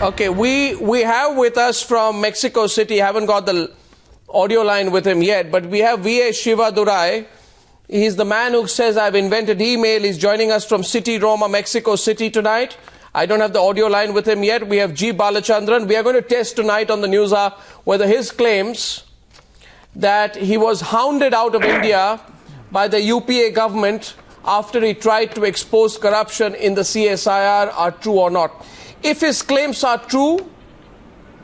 Okay, we have with us from Mexico City, haven't got the audio line with him yet, but we have V.A. Shiva Durai. He's the man who says, I've invented email. He's joining us from City, Roma, Mexico City tonight. I don't have the audio line with him yet. We have G. Balachandran. We are going to test tonight on the Newshour whether his claims that he was hounded out of India by the UPA government after he tried to expose corruption in the CSIR are true or not. If his claims are true,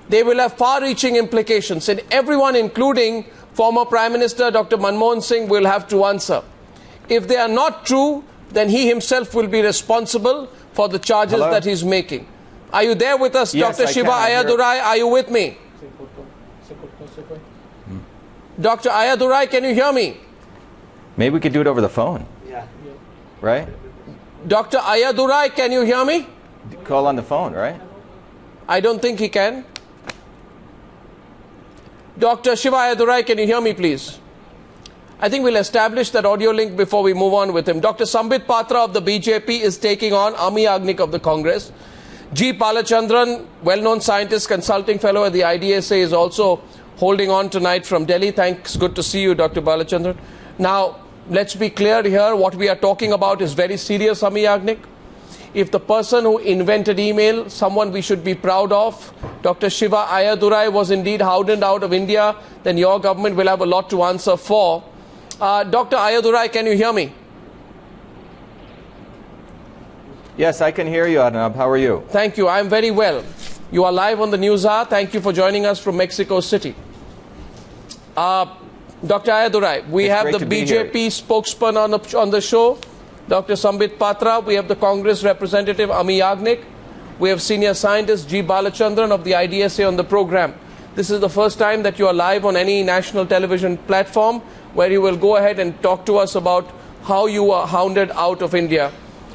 they will have far-reaching implications, and everyone, including former Prime Minister Dr. Manmohan Singh, will have to answer. If they are not true, then he himself will be responsible for the charges that he's making. Are you there with us, yes, Dr. Shiva Ayyudurai? Are you with me? Dr. Ayyudurai, can you hear me? Maybe we could do it over the phone. Yeah. Right? Dr. Ayyudurai, can you hear me? Call on the phone, right? I don't think he can. Dr. Shiva Ayyudurai, can you hear me, please? I think we'll establish that audio link before we move on with him. Dr. Sambit Patra of the BJP is taking on Ami Yagnik of the Congress. G. Palachandran, well-known scientist, consulting fellow at the IDSA, is also holding on tonight from Delhi. Thanks. Good to see you, Dr. Palachandran. Now, let's be clear here. What we are talking about is very serious, Ami Yagnik. If the person who invented email, someone we should be proud of, Dr. Shiva Ayyudurai, was indeed hounded out of India, then your government will have a lot to answer for. Dr. Ayyudurai, can you hear me? Yes, I can hear you, Arnab. How are you? Thank you. I'm very well. You are live on the Newshour. Thank you for joining us from Mexico City. Dr. Ayyudurai, we have the BJP spokesman on the show, Dr. Sambit Patra. We have the Congress representative, Ami Yagnik. We have senior scientist G. Balachandran of the IDSA on the program. This is the first time that you are live on any national television platform where you will go ahead and talk to us about how you were hounded out of India.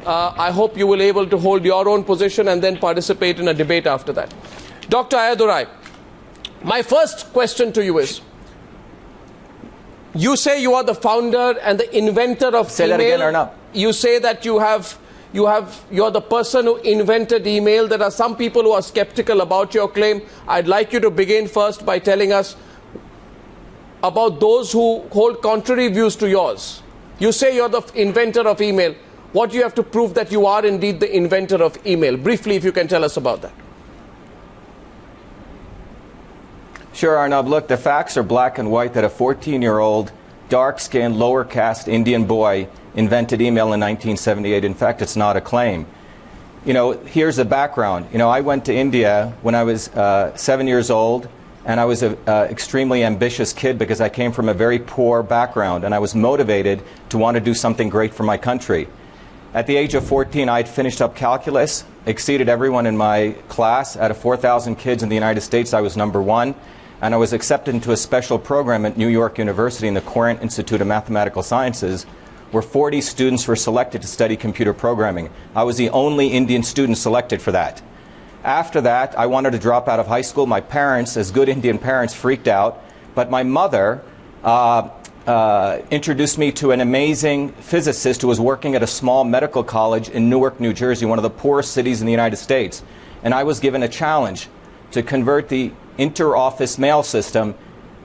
I hope you will be able to hold your own position and then participate in a debate after that. Dr. Ayyudurai, my first question to you is, you say you are the founder and the inventor of email. Say that again, Arnab. You say that you're the person who invented email. There are some people who are skeptical about your claim. I'd like you to begin first by telling us about those who hold contrary views to yours. You say you're the inventor of email. What do you have to prove that you are indeed the inventor of email? Briefly, if you can tell us about that. Sure, Arnab. Look, the facts are black and white that a 14-year-old, dark-skinned, lower-caste Indian boy invented email in 1978. In fact, it's not a claim. You know, here's the background. You know, I went to India when I was 7 years old, and I was an extremely ambitious kid because I came from a very poor background, and I was motivated to want to do something great for my country. At the age of 14, I had finished up calculus, exceeded everyone in my class. Out of 4,000 kids in the United States, I was number one. And I was accepted into a special program at New York University in the Courant Institute of Mathematical Sciences, where 40 students were selected to study computer programming. I was the only Indian student selected for that. After that, I wanted to drop out of high school. My parents, as good Indian parents, freaked out. But my mother introduced me to an amazing physicist who was working at a small medical college in Newark, New Jersey, one of the poorest cities in the United States. And I was given a challenge to convert the inter-office mail system.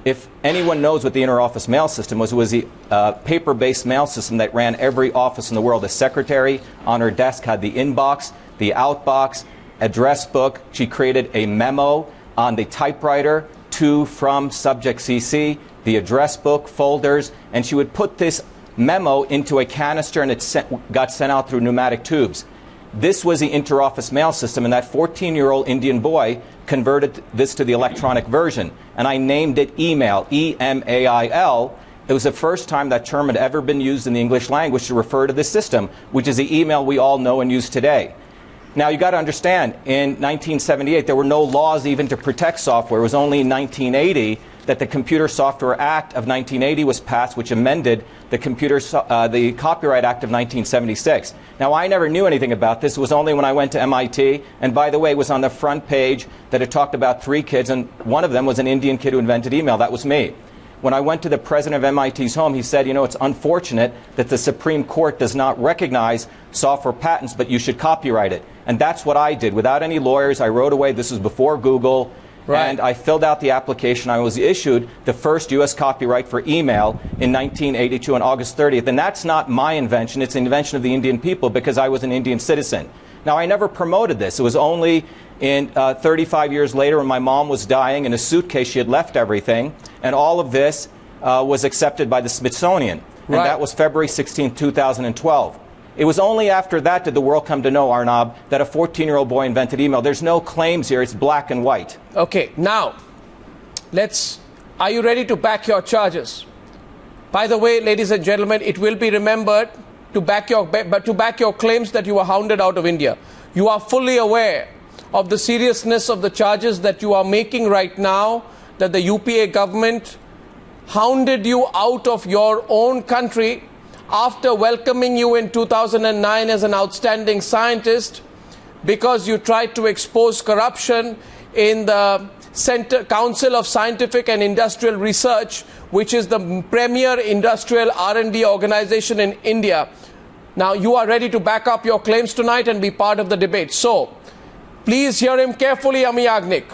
If anyone knows what the inter-office mail system was, it was the paper-based mail system that ran every office in the world. The secretary on her desk had the inbox, the outbox, address book. She created a memo on the typewriter, to, from, subject, CC, the address book, folders, and she would put this memo into a canister and it got sent out through pneumatic tubes. This was the inter-office mail system, and that 14-year-old Indian boy converted this to the electronic version, and I named it email, E-M-A-I-L. It was the first time that term had ever been used in the English language to refer to this system, which is the email we all know and use today. Now, you got to understand, in 1978, there were no laws even to protect software. It was only in 1980 that the Computer Software Act of 1980 was passed, which amended the Copyright Act of 1976. Now, I never knew anything about this. It was only when I went to MIT, and by the way, it was on the front page that it talked about 3 kids, and one of them was an Indian kid who invented email. That was me. When I went to the president of MIT's home, he said, you know, it's unfortunate that the Supreme Court does not recognize software patents, but you should copyright it. And that's what I did. Without any lawyers, I wrote away. This was before Google. Right. And I filled out the application. I was issued the first U.S. copyright for email in 1982 on August 30th. And that's not my invention. It's an invention of the Indian people because I was an Indian citizen. Now, I never promoted this. It was only in 35 years later when my mom was dying in a suitcase. She had left everything. And all of this was accepted by the Smithsonian. And that was February 16, 2012. It was only after that did the world come to know, Arnab, that a 14-year-old boy invented email. There's no claims here. It's black and white. Okay, now, are you ready to back your charges? By the way, ladies and gentlemen, it will be remembered to back your claims that you were hounded out of India. You are fully aware of the seriousness of the charges that you are making right now, that the UPA government hounded you out of your own country after welcoming you in 2009 as an outstanding scientist because you tried to expose corruption in the Council of Scientific and Industrial Research, which is the premier industrial R&D organization in India. Now, you are ready to back up your claims tonight and be part of the debate. So, please hear him carefully, Ami Yagnik,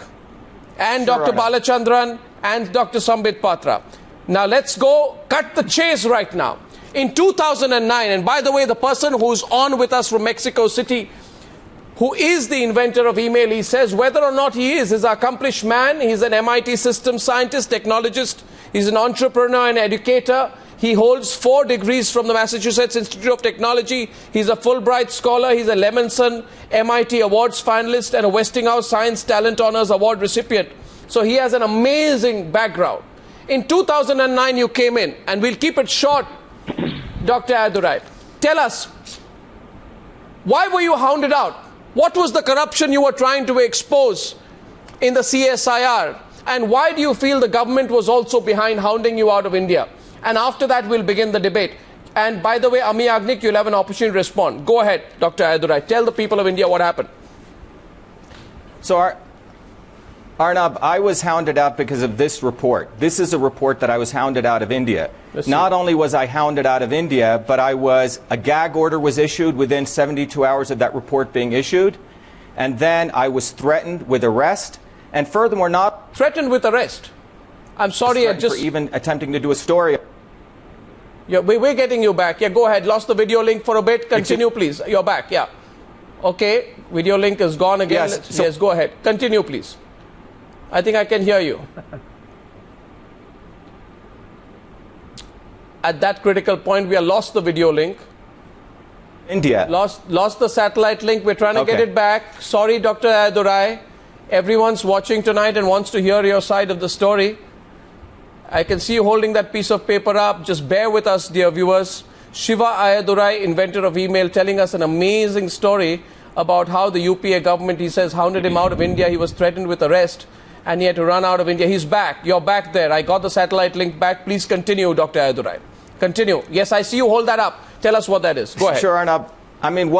and Dr. Balachandran and Dr. Sambit Patra. Now, let's go cut the chase right now. In 2009, and by the way, the person who's on with us from Mexico City, who is the inventor of email, he says whether or not he is an accomplished man. He's an MIT systems scientist, technologist. He's an entrepreneur and educator. He holds 4 degrees from the Massachusetts Institute of Technology. He's a Fulbright scholar. He's a Lemonson MIT Awards finalist and a Westinghouse Science Talent Honors Award recipient. So he has an amazing background. In 2009, you came in, and we'll keep it short, Dr. Ayyudurai. Tell us, why were you hounded out? What was the corruption you were trying to expose in the CSIR? And why do you feel the government was also behind hounding you out of India? And after that, we'll begin the debate. And by the way, Ami Yagnik, you'll have an opportunity to respond. Go ahead, Dr. Ayyudurai. Tell the people of India what happened. So, Arnab, I was hounded out because of this report. This is a report that I was hounded out of India. Not only was I hounded out of India, but a gag order was issued within 72 hours of that report being issued. And then I was threatened with arrest. And furthermore, not threatened with arrest. I'm sorry, for even attempting to do a story. Yeah, we're getting you back. Yeah, go ahead. Lost the video link for a bit. Continue, please. You're back. Yeah. Okay. Video link is gone again. Yes, go ahead. Continue, please. I think I can hear you. At that critical point, we have lost the video link. India. Lost the satellite link. We're trying to get it back. Sorry, Dr. Ayyudurai. Everyone's watching tonight and wants to hear your side of the story. I can see you holding that piece of paper up. Just bear with us, dear viewers. Shiva Ayyudurai, inventor of email, telling us an amazing story about how the UPA government, he says, hounded him out of India. He was threatened with arrest and he had to run out of India. He's back. You're back there. I got the satellite link back. Please continue, Dr. Ayyudurai. Continue. Yes, I see you hold that up. Tell us what that is. Go ahead. Sure, Arnab. I mean,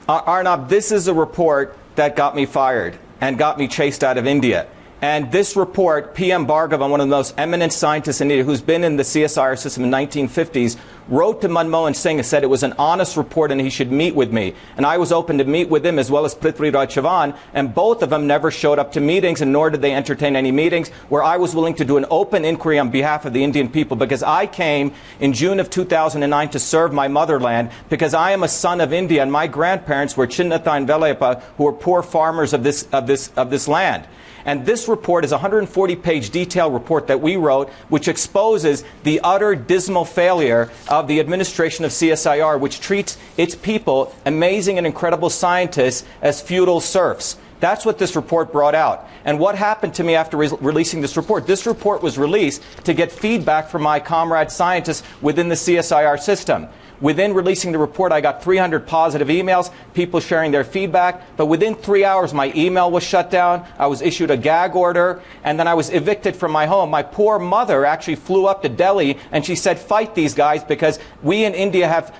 Arnab, this is a report that got me fired and got me chased out of India. And this report, P.M. Bhargavan, one of the most eminent scientists in India, who's been in the CSIR system in the 1950s, wrote to Manmohan Singh and said it was an honest report and he should meet with me. And I was open to meet with him as well as Prithviraj Chavan, and both of them never showed up to meetings, and nor did they entertain any meetings where I was willing to do an open inquiry on behalf of the Indian people, because I came in June of 2009 to serve my motherland, because I am a son of India and my grandparents were Chinnatha and Velayappa, who were poor farmers of this land. And this report is a 140-page detailed report that we wrote, which exposes the utter dismal failure of the administration of CSIR, which treats its people, amazing and incredible scientists, as feudal serfs. That's what this report brought out. And what happened to me after releasing this report? This report was released to get feedback from my comrade scientists within the CSIR system. Within releasing the report, I got 300 positive emails, people sharing their feedback. But within 3 hours, my email was shut down. I was issued a gag order, and then I was evicted from my home. My poor mother actually flew up to Delhi, and she said, fight these guys, because we in India have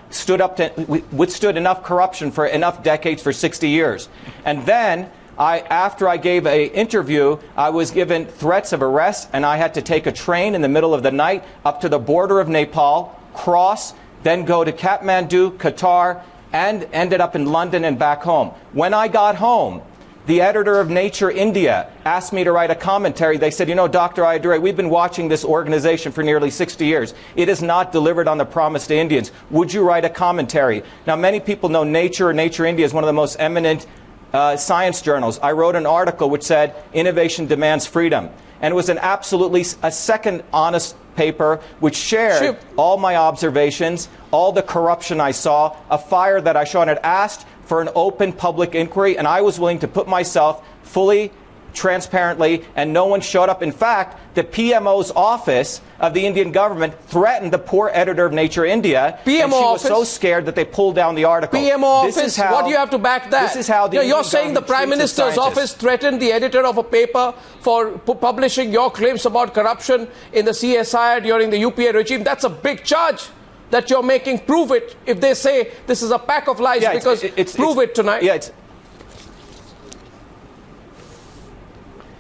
withstood enough corruption for enough decades, for 60 years. And then, after I gave an interview, I was given threats of arrest, and I had to take a train in the middle of the night up to the border of Nepal, cross, then go to Kathmandu, Qatar, and ended up in London and back home. When I got home, the editor of Nature India asked me to write a commentary. They said, you know, Dr. Ayyudurai, we've been watching this organization for nearly 60 years. It has not delivered on the promise to Indians. Would you write a commentary? Now, many people know Nature, and Nature India is one of the most eminent science journals. I wrote an article which said, innovation demands freedom. And it was a second honest paper which shared all my observations, all the corruption I saw, a fire that I saw, and it asked for an open public inquiry, and I was willing to put myself fully, transparently, and no one showed up. In fact, the PMO's office of the Indian government threatened the poor editor of Nature India, and she was so scared that they pulled down the article. PMO office, what do you have to back that? This is how the you're saying the Prime Minister's office threatened the editor of a paper for publishing your claims about corruption in the CSIR during the UPA regime. That's a big charge that you're making. Prove it. If they say this is a pack of lies, because prove it tonight.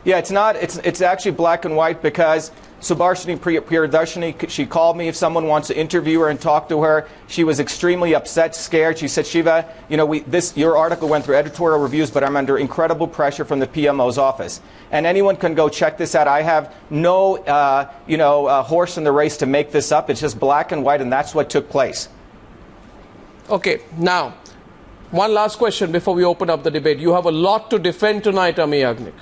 It's actually black and white, because Subhashini Priyadarshini, she called me if someone wants to interview her and talk to her. She was extremely upset, scared. She said, Shiva, you know, your article went through editorial reviews, but I'm under incredible pressure from the PMO's office. And anyone can go check this out. I have no, horse in the race to make this up. It's just black and white, and that's what took place. Okay, now, one last question before we open up the debate. You have a lot to defend tonight, Ami Yagnik,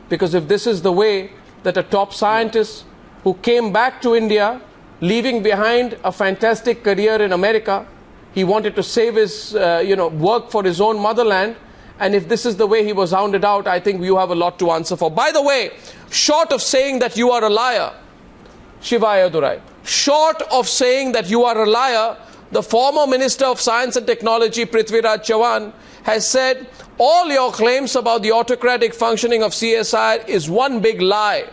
because if this is the way that a top scientist who came back to India, leaving behind a fantastic career in America, he wanted to save his, work for his own motherland, and if this is the way he was hounded out, I think you have a lot to answer for. By the way, short of saying that you are a liar, Shiva Ayyudurai, short of saying that you are a liar, the former Minister of Science and Technology, Prithviraj Chavan, has said all your claims about the autocratic functioning of CSIR is one big lie.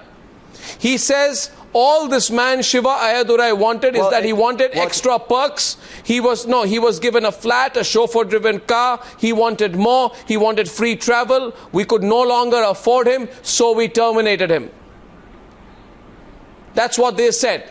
He says all this man Shiva Ayyudurai wanted is that he wanted extra perks. He was given a flat, a chauffeur-driven car. He wanted more. He wanted free travel. We could no longer afford him, so we terminated him. That's what they said.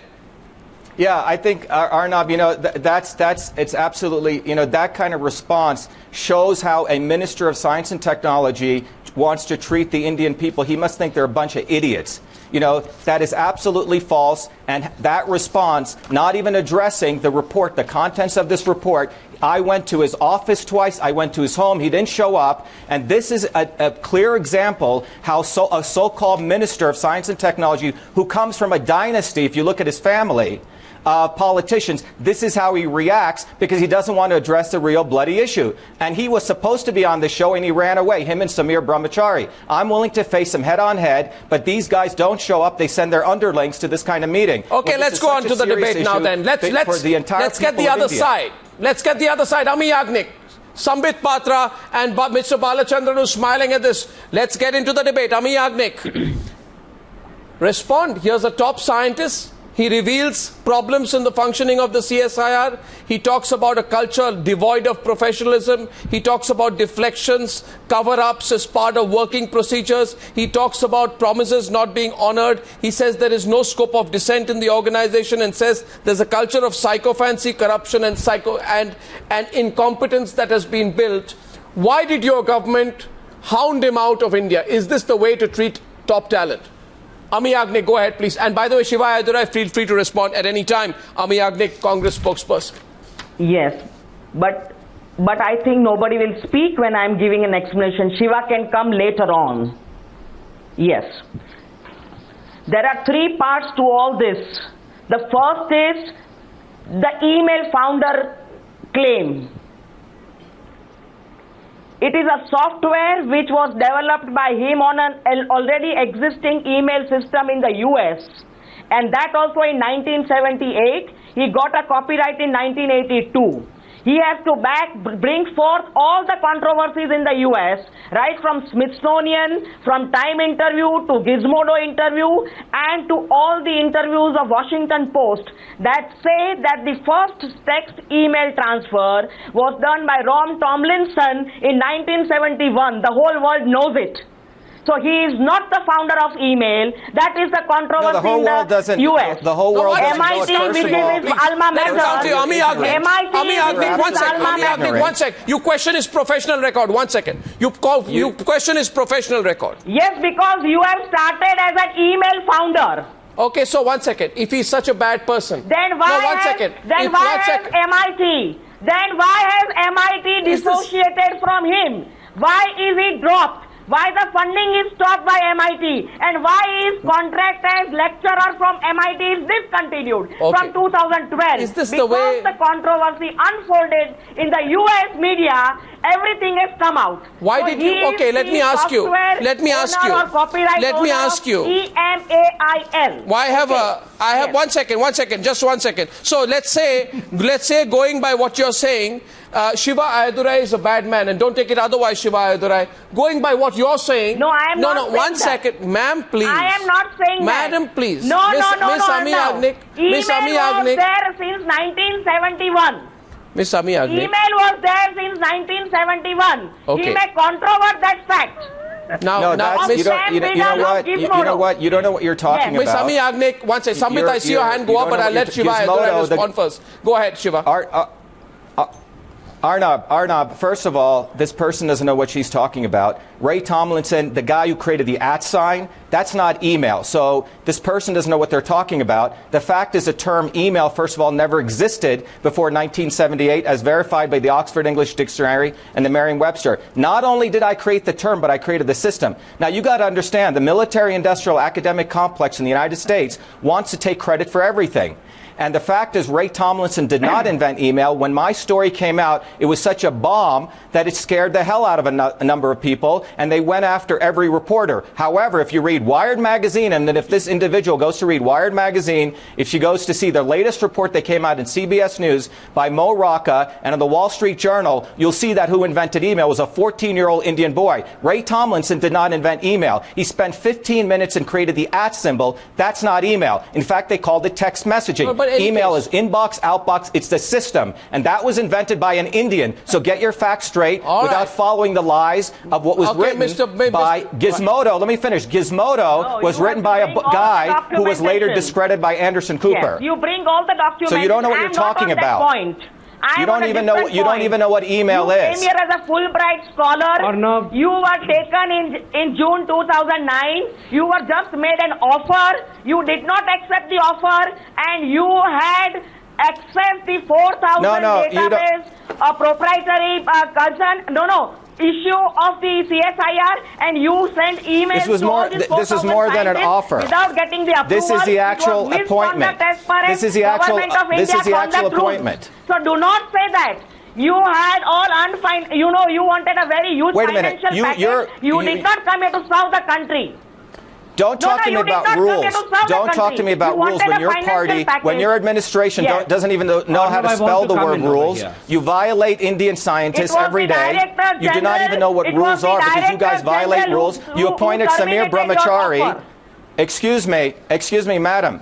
Yeah, I think, Arnab, it's absolutely, that kind of response shows how a Minister of Science and Technology wants to treat the Indian people. He must think they're a bunch of idiots. That is absolutely false. And that response, not even addressing the report, the contents of this report, I went to his office twice. I went to his home. He didn't show up. And this is a clear example how a so-called Minister of Science and Technology, who comes from a dynasty, if you look at his family, politicians, this is how he reacts, because he doesn't want to address the real bloody issue. And he was supposed to be on the show, and he ran away, him and Samir Brahmachari. I'm willing to face him head on head, but these guys don't show up. They send their underlings to this kind of meeting. Okay, let's go on to the debate now then. Let's get the other side. Let's get the other side. Ami Yagnik, Sambit Patra and Mr. Balachandran who's smiling at this. Let's get into the debate. Ami Yagnik, respond. Here's a top scientist. He reveals problems in the functioning of the CSIR. He talks about a culture devoid of professionalism. He talks about deflections, cover-ups as part of working procedures. He talks about promises not being honored. He says there is no scope of dissent in the organization, and says there's a culture of sycophancy, corruption and incompetence that has been built. Why did your government hound him out of India? Is this the way to treat top talent? Ami Yagnik, go ahead, please. And by the way, Shiva Ayyudurai, feel free to respond at any time. Ami Yagnik, Congress spokesperson. Yes, but I think nobody will speak when I'm giving an explanation. Shiva can come later on. Yes. There are three parts to all this. The first is the email founder claim. It is a software which was developed by him on an already existing email system in the US, and that also in 1978. He got a copyright in 1982. He has to bring forth all the controversies in the US, right from Smithsonian, from Time interview to Gizmodo interview, and to all the interviews of Washington Post that say that the first text email transfer was done by Ron Tomlinson in 1971. The whole world knows it. So he is not the founder of email. That is the controversy the whole world doesn't. US. The whole world doesn't know it, MIT, first which of all. is his alma mater. Ami Agnik, one second. alma mater. One second. You question his professional record. One second. You question his professional record. Yes, because you have started as an email founder. Okay, so one second. If he's such a bad person, then why has MIT? Then why has MIT dissociated from him? Why is he dropped? Why the funding is stopped by MIT? And why his contract as lecturer from MIT is discontinued from 2012? Is this because the way the controversy unfolded in the US media, everything has come out. Why did you? Okay, let me ask you. Let me ask you. Let me ask you. EMAIL. Why have a? I have 1 second. 1 second. Just 1 second. So let's say going by what you're saying, Shiva Ayyudurai is a bad man, and don't take it otherwise, Shiva Ayyudurai. Going by what you're saying. No, I am not saying 1 second, ma'am, please. I am not saying Madam, that. please. No, Miss Ami no. Agnik. Miss Ami Email was Agnik. there since 1971. Miss Ami Agnik. Email was there since 1971. Okay. He may controvert that fact. Now, you know what? You don't know what you're talking Miss about. Ami Agnik, one second. Sambit, I see your hand go up, but I'll let Shiva Ayyudurai respond first. Go ahead, Shiva. Arnab, first of all, this person doesn't know what she's talking about. Ray Tomlinson, the guy who created the @ that's not email. So this person doesn't know what they're talking about. The fact is the term email, first of all, never existed before 1978 as verified by the Oxford English Dictionary and the Merriam-Webster. Not only did I create the term, but I created the system. Now, you got to understand, the military-industrial academic complex in the United States wants to take credit for everything. And the fact is, Ray Tomlinson did not invent email. When my story came out, it was such a bomb that it scared the hell out of a number of people, and they went after every reporter. However, if you read Wired magazine, and then if this individual goes to read Wired magazine, if she goes to see the latest report that came out in CBS News by Mo Rocca and in the Wall Street Journal, you'll see that who invented email was a 14-year-old Indian boy. Ray Tomlinson did not invent email. He spent 15 minutes and created the @ symbol. That's not email. In fact, they called it text messaging. Email is inbox, outbox. It's the system. And that was invented by an Indian. So get your facts straight without following the lies of what was written by Gizmodo. Let me finish. Gizmodo was written by a guy who was later discredited by Anderson Cooper. Yes, you bring all the documents. So you don't know what you're talking about. You don't even know what email is. You came here as a Fulbright scholar. Arnab. You were taken in June 2009. You were just made an offer. You did not accept the offer, and you had accessed the 4,000 database proprietary issue of the CSIR, and you sent emails to all these 4,000 This is more than an offer. Without getting the approval. This is the actual appointment. This is the actual appointment. So do not say that. You had all unfinanced. You wanted a very huge financial package. You did not come here to serve the country. Don't talk to me about rules. Don't talk to me about rules when your party, when your administration doesn't even know how to spell the word rules. You violate Indian scientists every day. You do not even know what rules are because you guys violate rules. You appointed Samir Brahmachari. Excuse me, madam.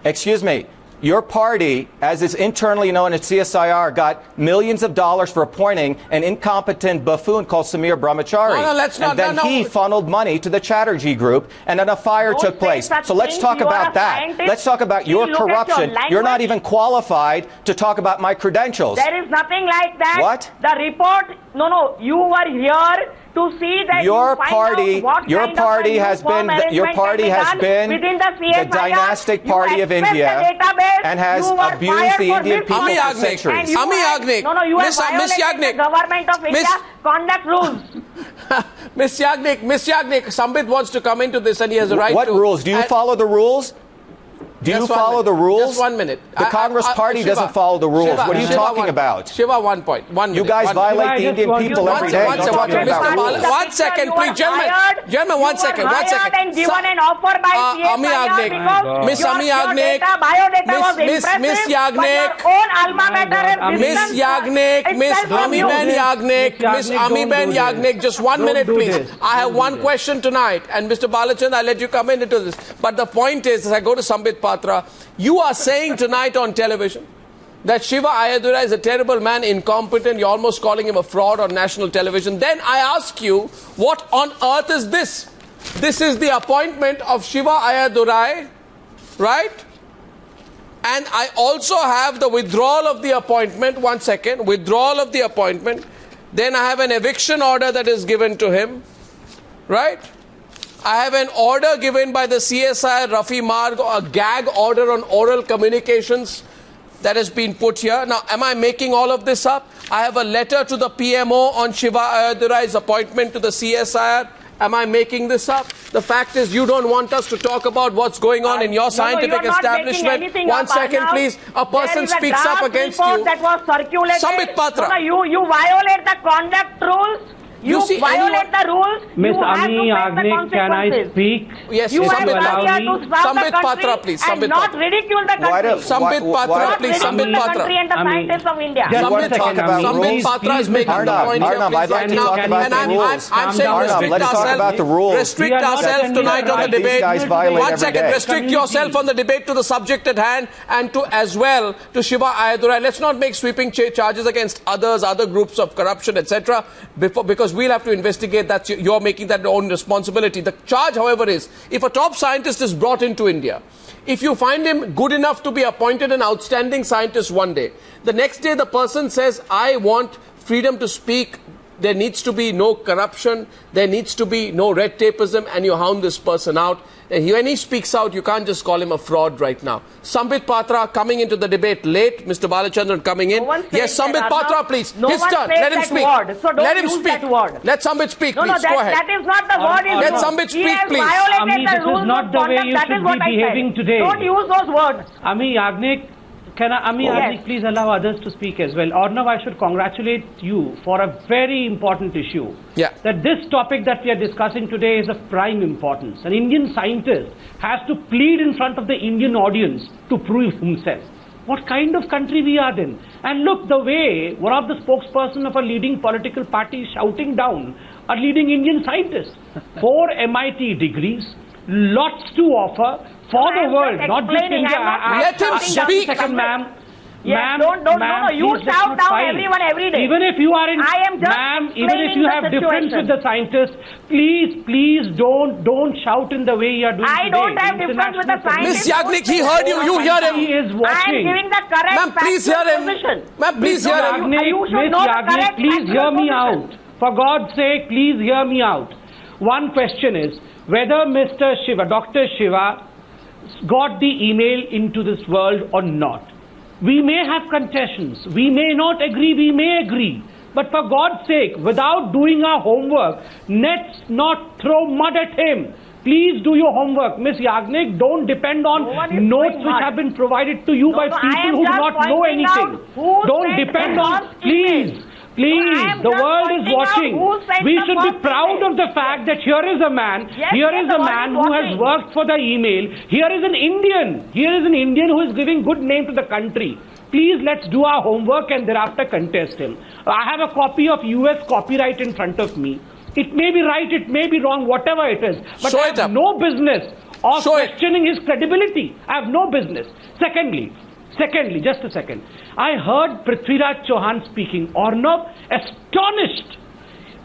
Excuse me. Your party, as is internally known as CSIR, got millions of dollars for appointing an incompetent buffoon called Samir Brahmachari. And then he funneled money to the Chatterjee Group, and then a fire took place. So let's talk about that. Let's talk about your corruption. You're not even qualified to talk about my credentials. There is nothing like that. What? The report, you were here to see that your party has been the dynastic party of India and has abused the Indian people for centuries. Ami Agnik. You have violated the government of India conduct rules. Miss Yagnik, Sambit wants to come into this and he has a right to. What rules? Do you follow the rules? Do you follow the rules? Just 1 minute. The Congress Party doesn't follow the rules. What are you talking about? Shiva, 1 point. 1 minute. You guys violate the Indian people every day. One second, please, gentlemen. Gentlemen, 1 second. 1 second. And given an offer by Ami Agnik. Miss Ami Agnik. Miss Yagnik. Miss Yagnik. Miss Ami Ben Yagnik. Miss Ami Ben Yagnik. Just 1 minute, please. I have one question tonight. And Mr. Balachandran, I'll let you come into this. But the point is, as I go to Sambit Patra, you are saying tonight on television that Shiva Ayyudurai is a terrible man, incompetent. You're almost calling him a fraud on national television. Then I ask you, what on earth is this? This is the appointment of Shiva Ayyudurai, right? And I also have the withdrawal of the appointment. One second. Withdrawal of the appointment. Then I have an eviction order that is given to him, right? I have an order given by the CSI Rafi Marg, a gag order on oral communications that has been put here. Now, am I making all of this up? I have a letter to the PMO on Shiva Ayyudurai's appointment to the CSIR. Am I making this up? The fact is, you don't want us to talk about what's going on in your scientific establishment. One second, please. A person speaks up against you. That was circulated. Sambit Patra. You violate the conduct rules. You violate the rules. Miss Ami Agnik, can I speak? Yes, you have Sambit to stop Sambit the country Patra, please. and not ridicule the country. Sambit Patra, please. Sambit the Patra. country and the scientists of India. Sambit Patra is making the point here. Arnab, I'd like to talk about the rules. I'm saying let's talk about the rules. Restrict ourselves tonight on the debate. These guys violate One every second, day. restrict yourself on the debate to the subject at hand and to as well to Shiva Ayyudurai. Let's not make sweeping charges against others, other groups of corruption, etc. Because we'll have to investigate. That's you're making that your own responsibility. The charge, however, is if a top scientist is brought into India, if you find him good enough to be appointed an outstanding scientist one day, the next day the person says, I want freedom to speak, there needs to be no corruption, there needs to be no red tapeism, and you hound this person out. When he speaks out, you can't just call him a fraud right now. Sambit Patra coming into the debate late. Mr. Balachandran coming in. Yes, Sambit Patra, please. His turn. Let him speak. So don't Let him use speak. that word. Let Sambit speak, please. No, Go ahead. that is not the word. Let Sambit speak, please. Ami, this is not the way you should be behaving today. Don't use those words. Ami Agnik, Agnik, please allow others to speak as well. Arnab, I should congratulate you for a very important issue. Yeah. That this topic that we are discussing today is of prime importance. An Indian scientist has to plead in front of the Indian audience to prove himself. What kind of country we are in? And look, the way one of the spokesperson of a leading political party is shouting down a leading Indian scientist. 4 MIT degrees, lots to offer. For the world, not just India. Let him speak. Second, ma'am. Yes, you shout down everyone every day. Even if you are in, ma'am, even if you have difference with the scientists, please don't shout in the way you are doing today. I don't have difference with the scientists. Miss Yagnik, he heard you. You hear him. He is watching. I am giving the correct Ma'am, please hear him. Ma'am, please hear him. Miss Yagnik, please hear me out. For God's sake, please hear me out. One question is whether Mr. Shiva, Dr. Shiva, got the email into this world or not. We may have contentions, we may not agree, we may agree, but for God's sake, without doing our homework, let's not throw mud at him. Please do your homework. Miss Yagnik, don't depend on notes which have been provided to you by people who do not know anything. Don't depend on, please. Please, the world is watching. We should be proud of the fact that here is a man, who has worked for the email. Here is an Indian who is giving good name to the country. Please, let's do our homework and thereafter contest him. I have a copy of US copyright in front of me. It may be right, it may be wrong, whatever it is. But I have no business of questioning his credibility. I have no business. Secondly, just a second. I heard Prithviraj Chauhan speaking. Arnab, astonished.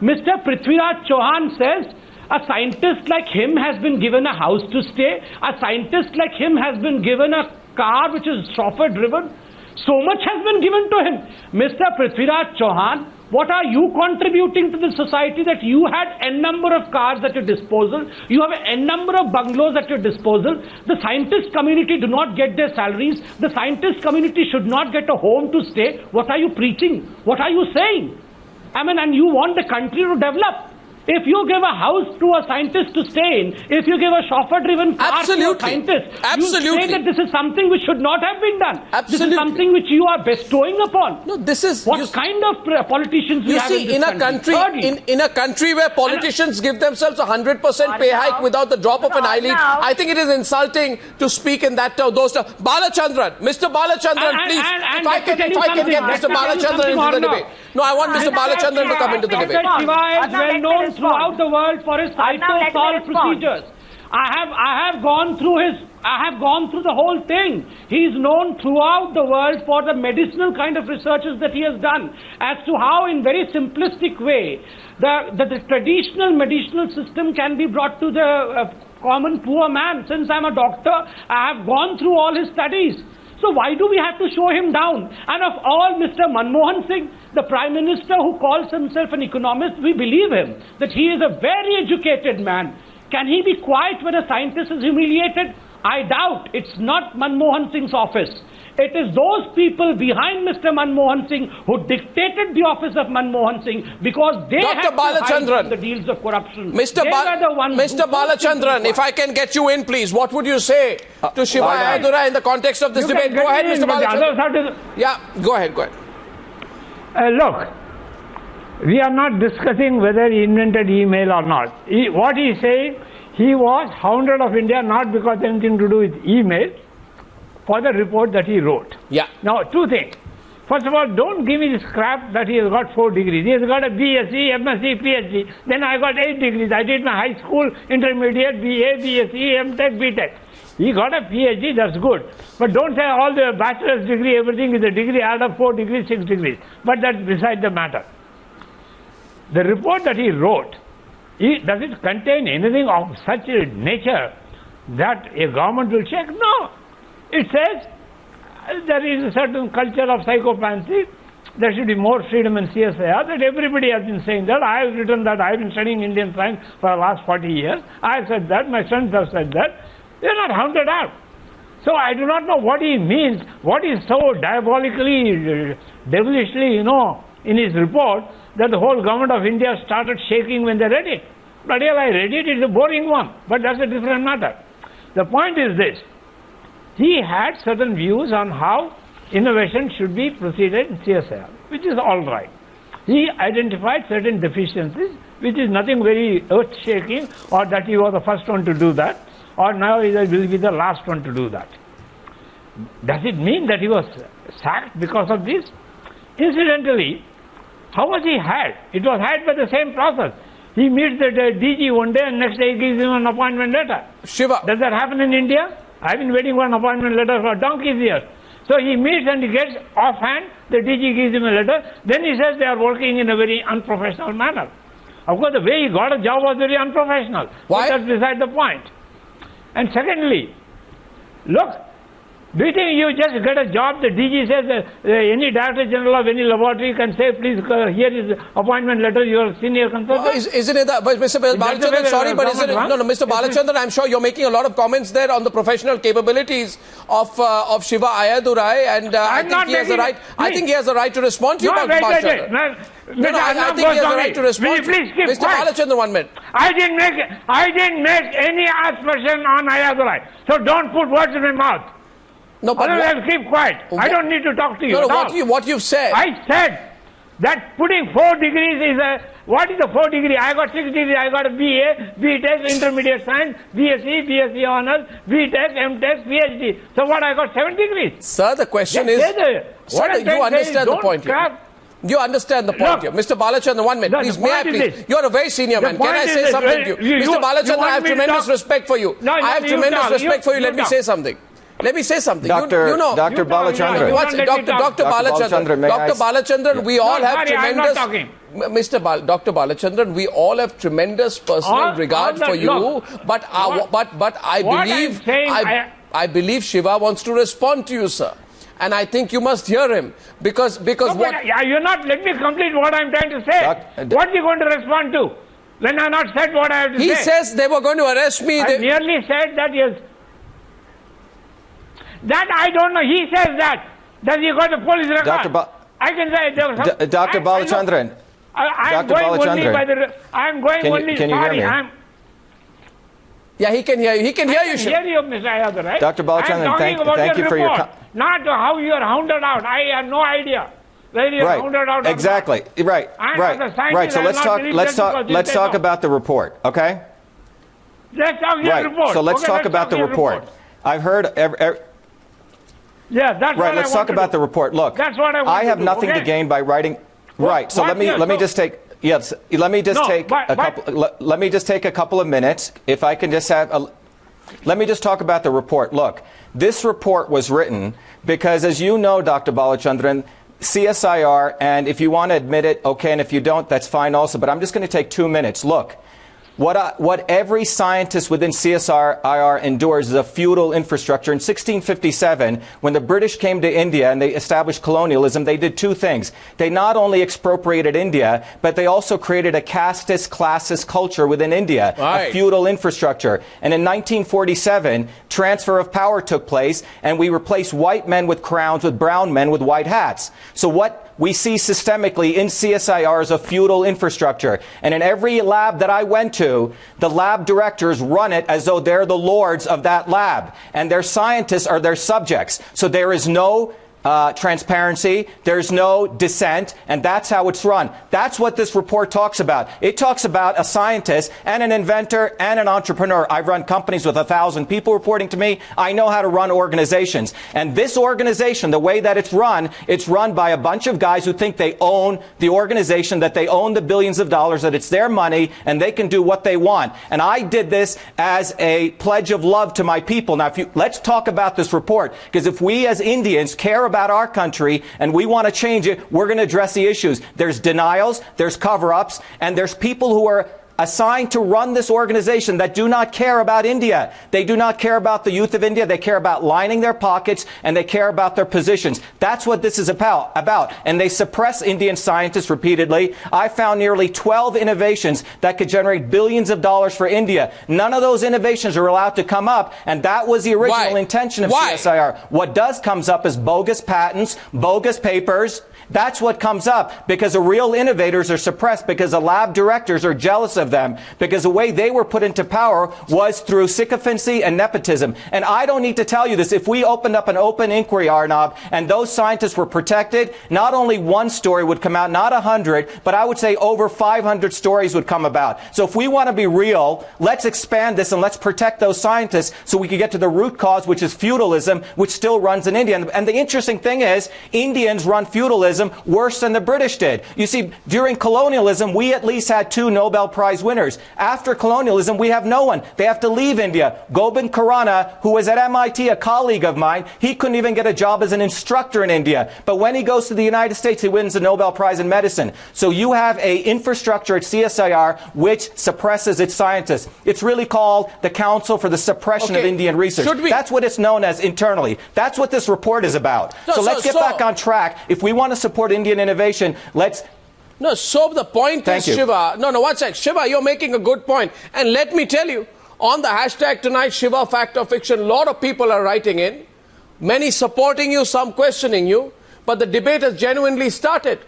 Mr. Prithviraj Chauhan says, a scientist like him has been given a house to stay. A scientist like him has been given a car which is chauffeur-driven. So much has been given to him. Mr. Prithviraj Chauhan, what are you contributing to the society that you had n number of cars at your disposal? You have n number of bungalows at your disposal. The scientist community do not get their salaries. The scientist community should not get a home to stay. What are you preaching? What are you saying? I mean, and you want the country to develop. If you give a house to a scientist to stay in, if you give a chauffeur-driven car to a scientist, you say that this is something which should not have been done. This is something which you are bestowing upon. No, this is... What kind of politicians we have in this country? In a country where politicians give themselves 100% pay hike without the drop of an eyelid, I think it is insulting to speak in that those terms. Balachandran, Mr. Balachandran, please, if I can get Mr. Balachandran into the debate. No, I want Mr. Balachandran to come into the debate. Shiva is well known throughout the world for his cytosol procedures. I have gone through his I have gone through the whole thing. He is known throughout the world for the medicinal kind of researches that he has done as to how in very simplistic way the traditional medicinal system can be brought to the common poor man. Since I'm a doctor, I have gone through all his studies. So why do we have to show him down? And of all, Mr. Manmohan Singh, the Prime Minister who calls himself an economist, we believe him that he is a very educated man. Can he be quiet when a scientist is humiliated? I doubt. It's not Manmohan Singh's office. It is those people behind Mr. Manmohan Singh who dictated the office of Manmohan Singh because they had to hide the deals of corruption. Mr. Balachandran, if I can get you in, please, what would you say to Shiva Ayyudurai in the context of this debate? Go ahead, Mr. Balachandran. Yeah, go ahead, go ahead. Look, we are not discussing whether he invented email or not. What he is saying, he was Hounded of India not because anything to do with email, for the report that he wrote. Yeah. Now, two things. First of all, don't give me this crap that he has got 4 degrees. He has got a BSc, MSc, PhD. Then I got 8 degrees. I did my high school, intermediate, BA, BSc, MTech, BTech. He got a PhD, that's good. But don't say all the bachelor's degree, everything is a degree, add up 4 degrees, 6 degrees. But that's beside the matter. The report that he wrote, does it contain anything of such a nature that a government will check? No. It says there is a certain culture of psychopathy. There should be more freedom in CSIR. That everybody has been saying that. I have written that. I have been studying Indian science for the last 40 years. I have said that. My sons have said that. They are not hounded out. So I do not know what he means. What is so diabolically, devilishly, in his report that the whole government of India started shaking when they read it. But yeah, I read it. It's a boring one. But that's a different matter. The point is this. He had certain views on how innovation should be proceeded in CSIR, which is all right. He identified certain deficiencies, which is nothing very earth-shaking, or that he was the first one to do that, or now he will be the last one to do that. Does it mean that he was sacked because of this? Incidentally, how was he hired? It was hired by the same process. He meets the DG one day and next day he gives him an appointment letter. Shiva. Does that happen in India? I've been waiting for an appointment letter for donkey's years. So he meets and he gets offhand, the DG gives him a letter, then he says they are working in a very unprofessional manner. Of course, the way he got a job was very unprofessional. Why? But that's beside the point. And secondly, look, do you think you just get a job, the DG says any Director General of any laboratory can say, please, here is appointment letter, your senior consultant? Well, isn't it that, but Mr. Balachandran, sorry, but isn't it, no, Mr. Balachandran, I'm sure you're making a lot of comments there on the professional capabilities of Shiva Ayyudurai, and I think he has the right, I think he has the right to respond to you, Dr. Balachandran. I think he has the right to respond. Mr. Balachandran, 1 minute. I didn't make any aspersion on Ayyudurai, so don't put words in my mouth. No, but otherwise, keep quiet. I don't need to talk to you. No, what you've said. I said that putting 4 degrees is a... What is the 4 degree? I got 6 degrees. I got a BA, BTech, intermediate science, BSc, BSc honors, BTech, MTech, PhD. So what? I got 7 degrees. Sir, the question is... Sir, you understand the point here. You understand the point here. Mr. Balachandran, 1 minute. Please, may I please? You're a very senior man. Can I say something to you? Mr. Balachandran, I have tremendous respect for you. I have tremendous respect for you. Let me say something. Let me say something. Dr. Balachandran. Dr. Balachandran, we all have tremendous... Dr. Balachandran, we all have tremendous personal regard for you, but I believe Shiva wants to respond to you, sir. And I think you must hear him because what... You're not... Let me complete what I'm trying to say. What are you going to respond to? When I not said what I have to say. He says they were going to arrest me. I merely said that yes... That I don't know. He says that. Does he got the police record? I can say there was some... Dr. Balachandran. I'm going only by the... I'm going only... Can you hear me? Yeah, he can hear you. He can hear you, Shiva. I can hear you, Mr. Ayyudurai. Dr. Balachandran, thank you for your... Not how you are hounded out. I have no idea. Whether you are hounded out or exactly. Not. Right. So let's talk about the report, okay? Let's talk your report. So let's talk about the report. I've heard... Yeah, that's right. Let's talk about the report. Look, that's what I have nothing to gain by writing. Right. So let me just take. Yes. Let me just take a couple. Let me just take a couple of minutes. If I can just have a. Let me just talk about the report. Look, this report was written because, as you know, Dr. Balachandran, CSIR, and if you want to admit it, okay, and if you don't, that's fine also, but I'm just going to take 2 minutes. Look, what every scientist within CSIR endures is a feudal infrastructure. In 1657, when the British came to India and they established colonialism, they did two things. They not only expropriated India, but they also created a casteist, classist culture within India, right. A feudal infrastructure. And in 1947, transfer of power took place, and we replaced white men with crowns with brown men with white hats. So what we see systemically in CSIR is a feudal infrastructure. And in every lab that I went to, the lab directors run it as though they're the lords of that lab. And their scientists are their subjects. So there is no transparency, there's no dissent, and that's how it's run. That's what this report talks about. It talks about a scientist and an inventor and an entrepreneur. I've run companies with 1,000 people reporting to me. I know how to run organizations. And this organization, the way that it's run by a bunch of guys who think they own the organization, that they own the billions of dollars, that it's their money, and they can do what they want. And I did this as a pledge of love to my people. Now, let's talk about this report, because if we as Indians care about our country and we want to change it, we're going to address the issues. There's denials, there's cover-ups, and there's people who are assigned to run this organization that do not care about India. They do not care about the youth of India. They care about lining their pockets, and they care about their positions. That's what this is about. And they suppress Indian scientists repeatedly. I found nearly 12 innovations that could generate billions of dollars for India. None of those innovations are allowed to come up, and that was the original intention of CSIR. What comes up is bogus patents, bogus papers. That's what comes up, because the real innovators are suppressed, because the lab directors are jealous of them, because the way they were put into power was through sycophancy and nepotism. And I don't need to tell you this. If we opened up an open inquiry, Arnab, and those scientists were protected, not only one story would come out, not 100, but I would say over 500 stories would come about. So if we want to be real, let's expand this and let's protect those scientists so we can get to the root cause, which is feudalism, which still runs in India. And the interesting thing is, Indians run feudalism worse than the British did. You see, during colonialism, we at least had 2 Nobel Prize winners. After colonialism, we have no one. They have to leave India. Gobind Khurana, who was at MIT, a colleague of mine, he couldn't even get a job as an instructor in India. But when he goes to the United States, he wins the Nobel Prize in medicine. So you have an infrastructure at CSIR which suppresses its scientists. It's really called the Council for the Suppression of Indian Research. That's what it's known as internally. That's what this report is about. So let's get back on track. If we want to support Indian innovation, let's... No, so the point is, Shiva... No, one sec. Shiva, you're making a good point. And let me tell you, on the hashtag tonight, Shiva Fact or Fiction, a lot of people are writing in. Many supporting you, some questioning you. But the debate has genuinely started.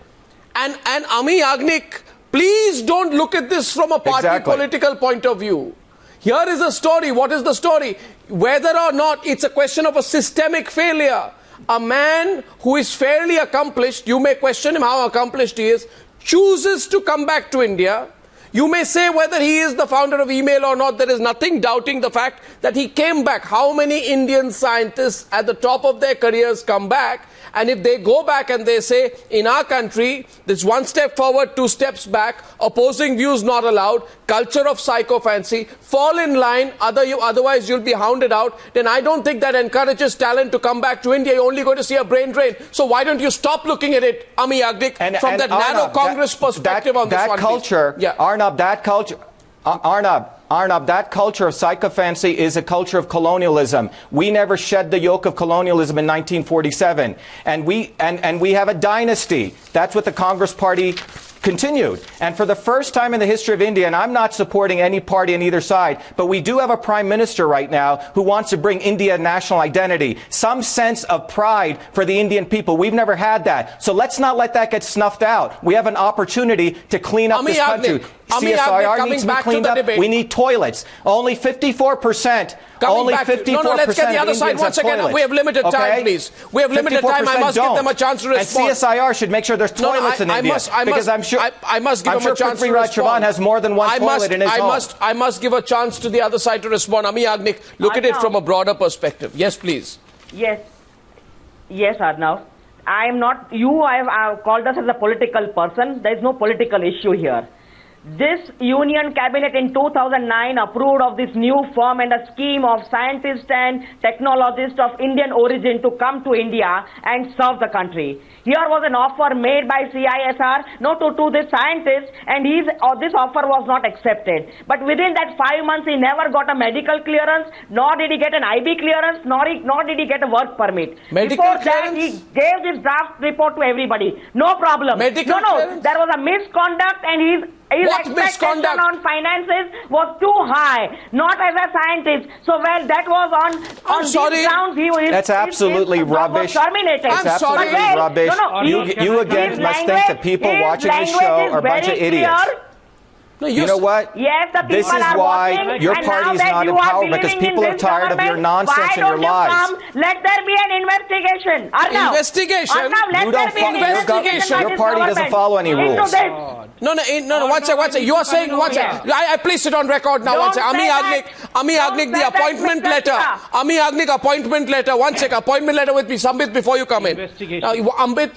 And Ami Agnik, please don't look at this from a party political point of view. Here is a story. What is the story? Whether or not it's a question of a systemic failure. A man who is fairly accomplished, you may question him how accomplished he is, chooses to come back to India. You may say whether he is the founder of email or not, there is nothing doubting the fact that he came back. How many Indian scientists at the top of their careers come back? And if they go back and they say, in our country, there's 1 step forward, 2 steps back, opposing views not allowed, culture of sycophancy, fall in line, otherwise you'll be hounded out, then I don't think that encourages talent to come back to India. You're only going to see a brain drain. So why don't you stop looking at it, Ami Agnik, from that narrow Congress perspective on this one? That culture, Arnab, that culture... Arnab, that culture of sycophancy is a culture of colonialism. We never shed the yoke of colonialism in 1947. And we have a dynasty. That's what the Congress Party continued. And for the first time in the history of India, and I'm not supporting any party on either side, but we do have a prime minister right now who wants to bring India national identity, some sense of pride for the Indian people. We've never had that. So let's not let that get snuffed out. We have an opportunity to clean up this country. CSIR needs to be cleaned up. We need toilets. Only 54%. Only 54%. No, let's get the other side once again. We have limited time, please. We have limited time. I must give them a chance to respond. And CSIR should make sure there's toilets in India. Because I'm sure Prithviraj Chavan has more than one toilet in his home. I must give a chance to the other side to respond. Ami Agnik, look at it from a broader perspective. Yes, please. Yes, Arnab. I am not, you have called us as a political person. There is no political issue here. this Union Cabinet in 2009 approved of this new firm and a scheme of scientists and technologists of Indian origin to come to India and serve the country. Here was an offer made by CISR to this scientist, and this offer was not accepted. But within that 5 months, he never got a medical clearance, nor did he get an IB clearance, nor did he get a work permit. Before that, he gave this draft report to everybody. No problem. Medical clearance? There was a misconduct, and his expectation on finances was too high, not as a scientist. So, well, that was on these grounds. That's absolutely rubbish. Terminated. It's absolutely rubbish. You again must think that people watching this show are a bunch of idiots. No, you know what? Yes, the people this is are why watching, your party is not in power, because people are tired of your nonsense and your lies. Let there be an investigation. Arnab, investigation? Arnab, let there be an investigation. Your party doesn't follow any rules. No, one second. You are saying, one second. I placed it on record now. One second. Ami Agnik, the appointment letter. Ami Agnik, appointment letter. One second. Appointment letter with me. Sambit, before you come in.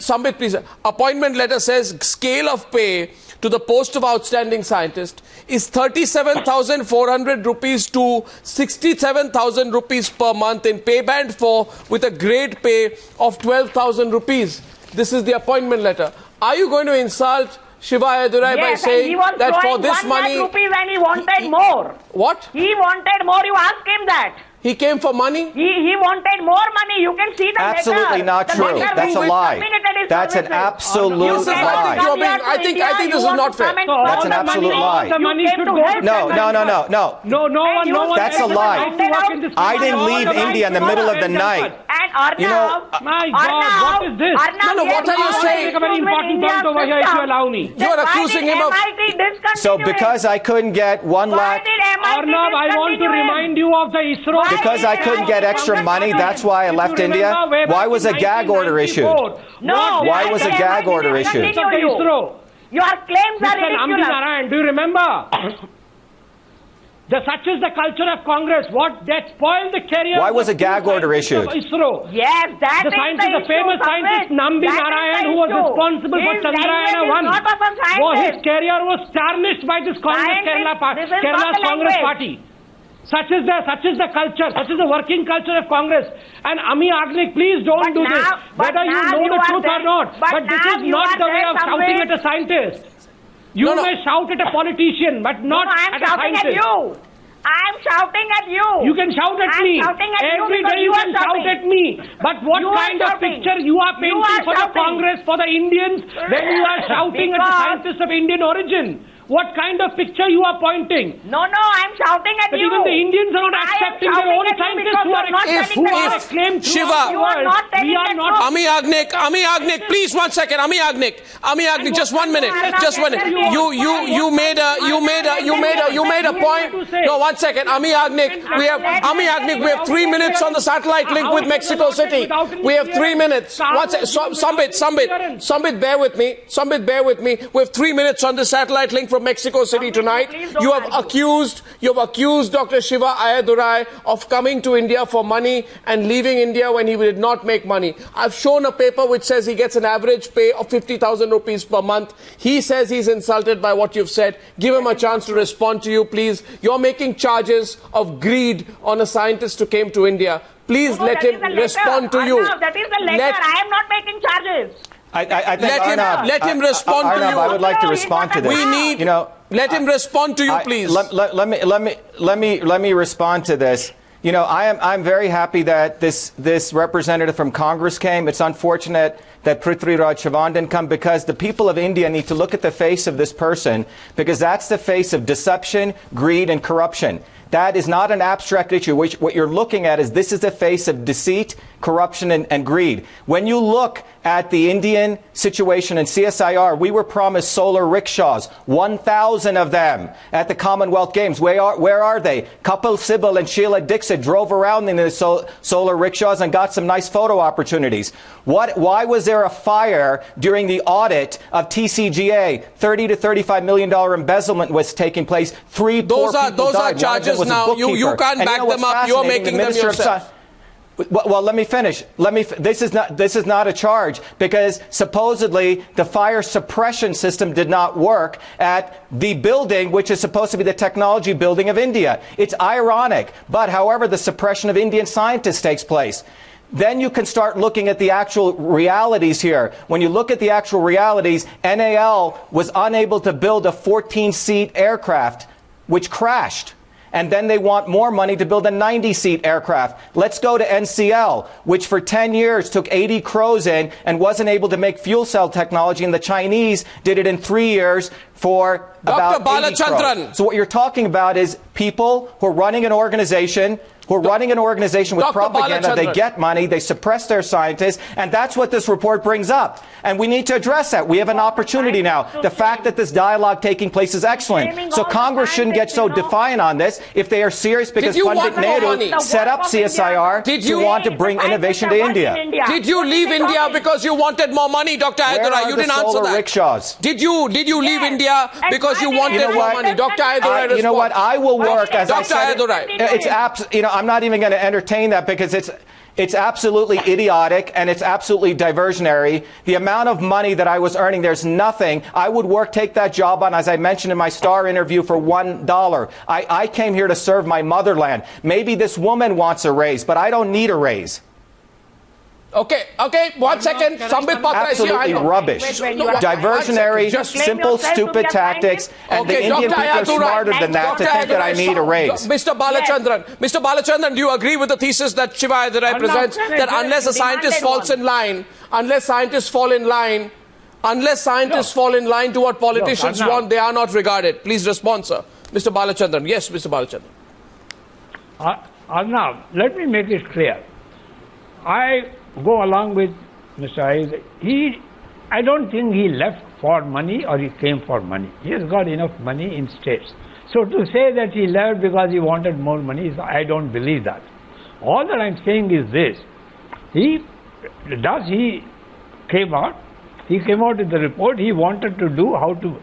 Sambit, please. Appointment letter says scale of pay to the post of outstanding scientist is 37,400 rupees to 67,000 rupees per month in pay band 4 with a grade pay of 12,000 rupees. This is the appointment letter. Are you going to insult Shiva Ayyudurai by saying that for this money... rupees and he wanted more. What? He wanted more. You ask him that. He came for money? He wanted more money. You can see the Absolutely letter. not true. That's a lie. That's an absolute lie. I think this is not fair. That's an absolute lie. No. That's a lie. I didn't leave India in the middle of the night. And Arnab, you know, my God, what is this? No, what are you saying? A very important point over here, if you allow me. You are accusing him of... So because I couldn't get 1 lakh... Arnab, I want to remind you of the ISRO... Because I couldn't get extra money, that's why I left India? Why was a gag order issued? No. Why was a gag order issued? Your claims are ridiculous. Do you remember? Such is the culture of Congress. That spoiled the career. Why was a gag order issued? ISRO. Yes, that the famous scientist Nambi Narayan, who was responsible for Chandrayaan 1. His career was tarnished by this Kerala's Congress party. Such is the culture, such is the working culture of Congress. And Ami Agnik, please don't do this. Whether you know the truth or not. But this is not the way of shouting at a scientist. You may shout at a politician, but not at a scientist. I'm shouting at you. You can shout at me. Every day you can shout at me. But what kind of picture you are painting for the Congress, for the Indians, when you are shouting at the scientists of Indian origin? What kind of picture you are pointing? No, I'm shouting at you. Even the Indians are not accepting their own scientists who are acclaimed Shiva, we are not. Ami Agnik, please 1 second. Ami Agnik, just 1 minute. Just 1 minute. You made a point. No, 1 second. Ami Agnik, we have 3 minutes on the satellite link with Mexico City. We have 3 minutes. Sambit, bear with me. We have 3 minutes on the satellite link from Mexico City tonight. You have accused Dr. Shiva Ayyudurai of coming to India for money and leaving India when he did not make money. I've shown a paper which says he gets an average pay of 50,000 rupees per month. He says he's insulted by what you've said. Give him a chance to respond to you, please. You're making charges of greed on a scientist who came to India. Please let him respond to you. That is the letter. I am not making charges. I think let him respond to you. I would like to respond to this. Let him respond to you, please. Let me respond to this. I'm very happy that this representative from Congress came. It's unfortunate that Prithviraj Chavan didn't come, because the people of India need to look at the face of this person, because that's the face of deception, greed, and corruption. That is not an abstract issue. What you're looking at is this is the face of deceit, corruption, and greed. When you look at the Indian situation in CSIR, we were promised solar rickshaws, 1,000 of them at the Commonwealth Games. Where are they? Kapil Sibal and Sheila Dixit drove around in the solar rickshaws and got some nice photo opportunities. Why was there a fire during the audit of TCGA? $30 to $35 million embezzlement was taking place. Those are charges now. You can't back them up. You're making them yourself. Well, let me finish. This is not a charge, because supposedly the fire suppression system did not work at the building, which is supposed to be the technology building of India. It's ironic, but however, the suppression of Indian scientists takes place. Then you can start looking at the actual realities here. When you look at the actual realities, NAL was unable to build a 14-seat aircraft, which crashed. And then they want more money to build a 90-seat aircraft. Let's go to NCL, which for 10 years took 80 crows in and wasn't able to make fuel cell technology, and the Chinese did it in 3 years for about 80 crows. So what you're talking about is people who are running an organization with propaganda. They get money, they suppress their scientists, and that's what this report brings up. And we need to address that. We have an opportunity now. The fact that this dialogue taking place is excellent. So Congress shouldn't get so defiant on this if they are serious, because Pandit Nehru set up CSIR to want to bring innovation to India. Did you leave India because you wanted more money, Dr. Ayyudurai? You didn't answer that. Rickshaws? Did you leave India because you wanted more money? Dr. Ayyudurai, you know what? I will work, as I said. Dr. Ayyudurai. I'm not even going to entertain that, because it's absolutely idiotic and it's absolutely diversionary. The amount of money that I was earning, there's nothing. I would take that job on, as I mentioned in my Star interview, for $1. I came here to serve my motherland. Maybe this woman wants a raise, but I don't need a raise. Okay, 1 second. Absolutely rubbish. Diversionary, simple, stupid tactics, and the Indian people are smarter than that to think that I need a raise. Mr. Balachandran, do you agree with the thesis that Shiva Ayyudurai presents, that unless a scientist falls in line, unless scientists fall in line to what politicians want, they are not regarded? Please respond, sir. Mr. Balachandran. Yes, Mr. Balachandran. Arnab, let me make it clear. I go along with Mr. Ayyudurai. I don't think he left for money or he came for money. He has got enough money in states. So to say that he left because he wanted more money, I don't believe that. All that I'm saying is this. He came out with the report, he wanted to do how to.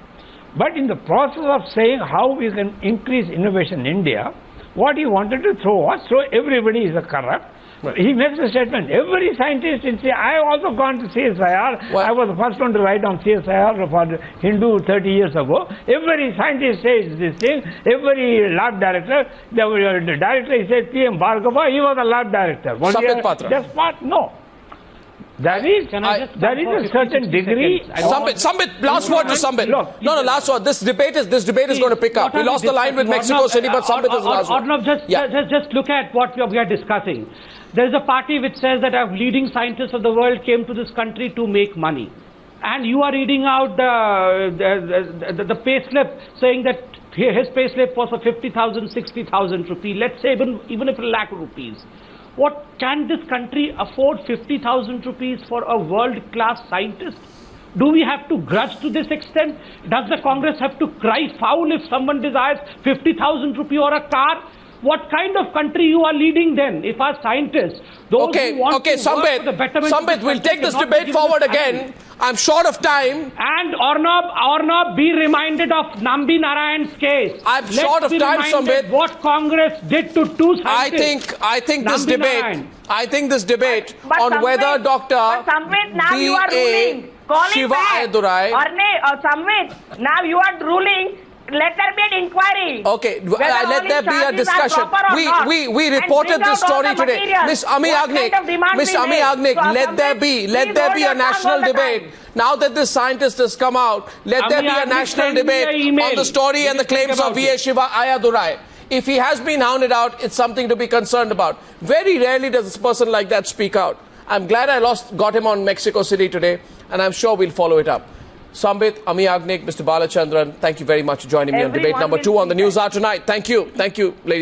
But in the process of saying how we can increase innovation in India, what he wanted to throw everybody is a corrupt. He makes a statement. Every scientist in CSIR, I also gone to CSIR. Well, I was the first one to write on CSIR for Hindu 30 years ago. Every scientist says this thing. Every lab director, the director, he said PM Bhargava, he was a lab director. No. There is a certain degree. Sambit, last word to Sambit. No, last word. This debate is going to pick up. We lost the line with Mexico City, but Sambit is last word. Arnab, just look at what we are discussing. There is a party which says that our leading scientists of the world came to this country to make money. And you are reading out the pay slip saying that his pay slip was for 50,000, 60,000 rupees. Let's say even if a lakh rupees. What can this country afford 50,000 rupees for a world-class scientist? Do we have to grudge to this extent? Does the Congress have to cry foul if someone desires 50,000 rupees or a car? What kind of country you are leading then? If our scientists, those who want to work for the betterment of Sambit, we'll take this debate forward again. I'm short of time. And Arnab, be reminded of Nambi Narayan's case. I'm short of time, Sambit. What Congress did to two scientists. I think this debate on whether Dr. Shiva Ayyudurai. Sambit, now you are ruling. Let there be an inquiry. Okay, let there be a discussion. We reported this story today. Miss Ami Agnik, let there be a national debate. Now that this scientist has come out, let there be a national debate on the story and the claims of V.A. Shiva Ayyudurai. If he has been hounded out, it's something to be concerned about. Very rarely does a person like that speak out. I'm glad I got him on Mexico City today, and I'm sure we'll follow it up. Sambit, Ami Agnik, Mr. Balachandran, thank you very much for joining me on debate number 2 on the Newshour tonight. Thank you, ladies.